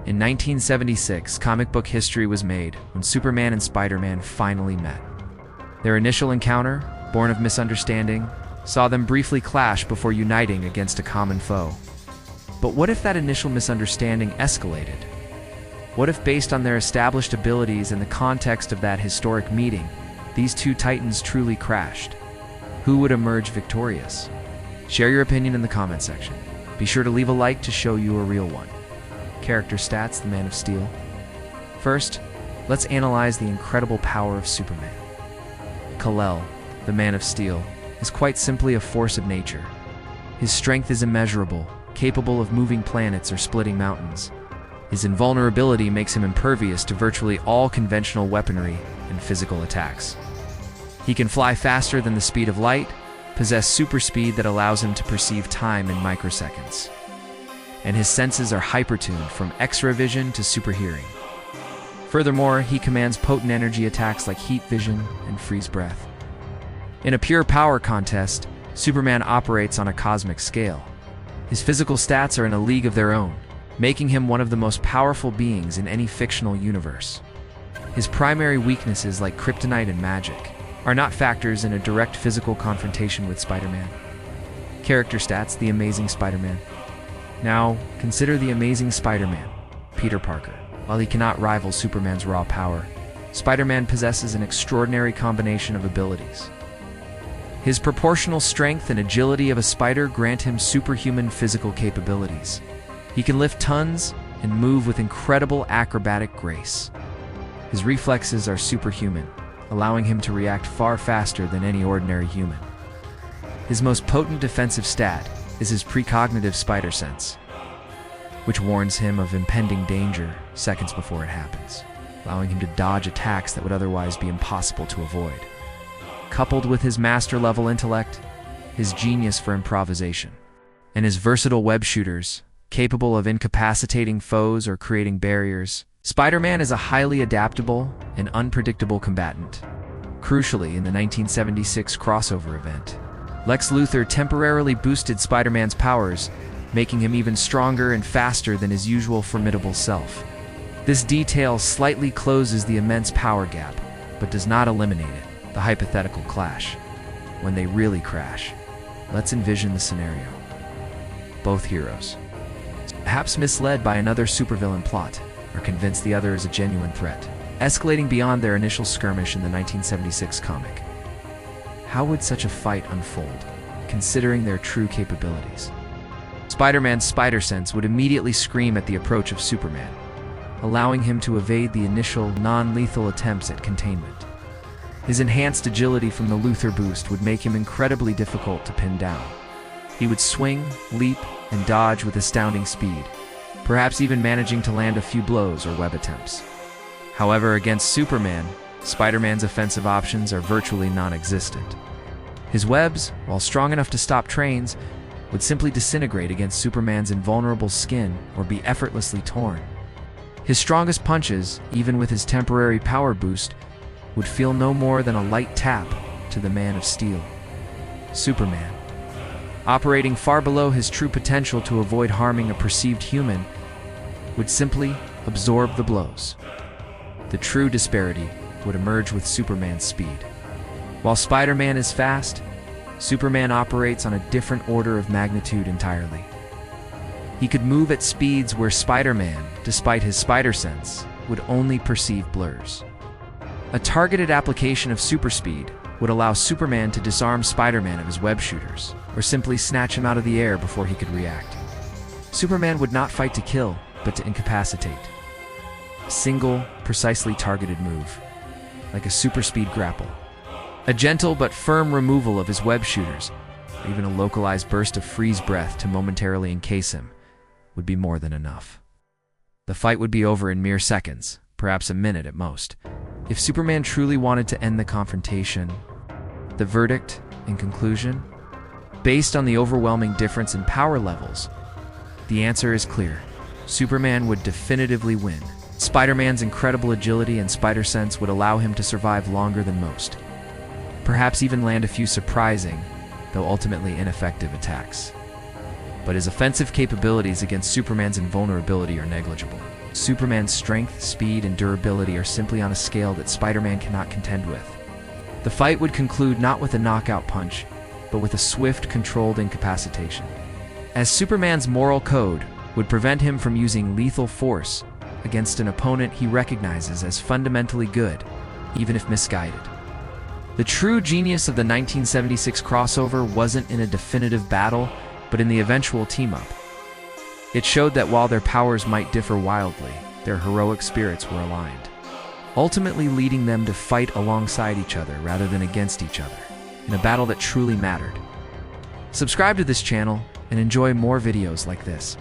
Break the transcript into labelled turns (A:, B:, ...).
A: In 1976, comic book history was made when Superman and Spider-Man finally met. Their initial encounter, born of misunderstanding, saw them briefly clash before uniting against a common foe. But what if that initial misunderstanding escalated? What if, based on their established abilities and the context of that historic meeting, these two titans truly crashed? Who would emerge victorious? Share your opinion in the comment section. Be sure to leave a like to show you a real one. Character stats: the Man of Steel. First, let's analyze the incredible power of Superman. Kal-El, the Man of Steel, is quite simply a force of nature. His strength is immeasurable, capable of moving planets or splitting mountains. His invulnerability makes him impervious to virtually all conventional weaponry and physical attacks. He can fly faster than the speed of light, possess super speed that allows him to perceive time in microseconds. And his senses are hyper-tuned from X-ray vision to super hearing. Furthermore, he commands potent energy attacks like heat vision and freeze breath. In a pure power contest, Superman operates on a cosmic scale. His physical stats are in a league of their own, making him one of the most powerful beings in any fictional universe. His primary weaknesses, like kryptonite and magic, are not factors in a direct physical confrontation with Spider-Man. Character stats: the Amazing Spider-Man. Now, consider the Amazing Spider-Man, Peter Parker. While he cannot rival Superman's raw power, Spider-Man possesses an extraordinary combination of abilities. His proportional strength and agility of a spider grant him superhuman physical capabilities. He can lift tons and move with incredible acrobatic grace. His reflexes are superhuman, allowing him to react far faster than any ordinary human. His most potent defensive stat is his precognitive spider sense, which warns him of impending danger seconds before it happens, allowing him to dodge attacks that would otherwise be impossible to avoid. Coupled with his master-level intellect, his genius for improvisation, and his versatile web shooters, capable of incapacitating foes or creating barriers, Spider-Man is a highly adaptable and unpredictable combatant. Crucially, in the 1976 crossover event, Lex Luthor temporarily boosted Spider-Man's powers, making him even stronger and faster than his usual formidable self. This detail slightly closes the immense power gap, but does not eliminate it. The hypothetical clash. When they really crash, let's envision the scenario. Both heroes, perhaps misled by another supervillain plot, are convinced the other is a genuine threat, escalating beyond their initial skirmish in the 1976 comic. How would such a fight unfold, considering their true capabilities? Spider-Man's spider sense would immediately scream at the approach of Superman, allowing him to evade the initial non-lethal attempts at containment. His enhanced agility from the Luthor boost would make him incredibly difficult to pin down. He would swing, leap, and dodge with astounding speed, perhaps even managing to land a few blows or web attempts. However, against Superman, Spider-Man's offensive options are virtually non-existent. His webs, while strong enough to stop trains, would simply disintegrate against Superman's invulnerable skin or be effortlessly torn. His strongest punches, even with his temporary power boost, would feel no more than a light tap to the Man of Steel. Superman, operating far below his true potential to avoid harming a perceived human, would simply absorb the blows. The true disparity would emerge with Superman's speed. While Spider-Man is fast, Superman operates on a different order of magnitude entirely. He could move at speeds where Spider-Man, despite his spider sense, would only perceive blurs. A targeted application of super speed would allow Superman to disarm Spider-Man of his web shooters, or simply snatch him out of the air before he could react. Superman would not fight to kill, but to incapacitate. A single, precisely targeted move, like a super speed grapple. A gentle but firm removal of his web shooters, or even a localized burst of freeze breath to momentarily encase him, would be more than enough. The fight would be over in mere seconds, perhaps a minute at most. If Superman truly wanted to end the confrontation, the verdict, in conclusion, based on the overwhelming difference in power levels, the answer is clear. Superman would definitively win. Spider-Man's incredible agility and spider sense would allow him to survive longer than most, perhaps even land a few surprising, though ultimately ineffective attacks. but his offensive capabilities against Superman's invulnerability are negligible. Superman's strength, speed, and durability are simply on a scale that Spider-Man cannot contend with. The fight would conclude not with a knockout punch, but with a swift, controlled incapacitation, as Superman's moral code would prevent him from using lethal force against an opponent he recognizes as fundamentally good, even if misguided. The true genius of the 1976 crossover wasn't in a definitive battle, but in the eventual team-up. It showed that while their powers might differ wildly, their heroic spirits were aligned, ultimately leading them to fight alongside each other rather than against each other, in a battle that truly mattered. Subscribe to this channel and enjoy more videos like this.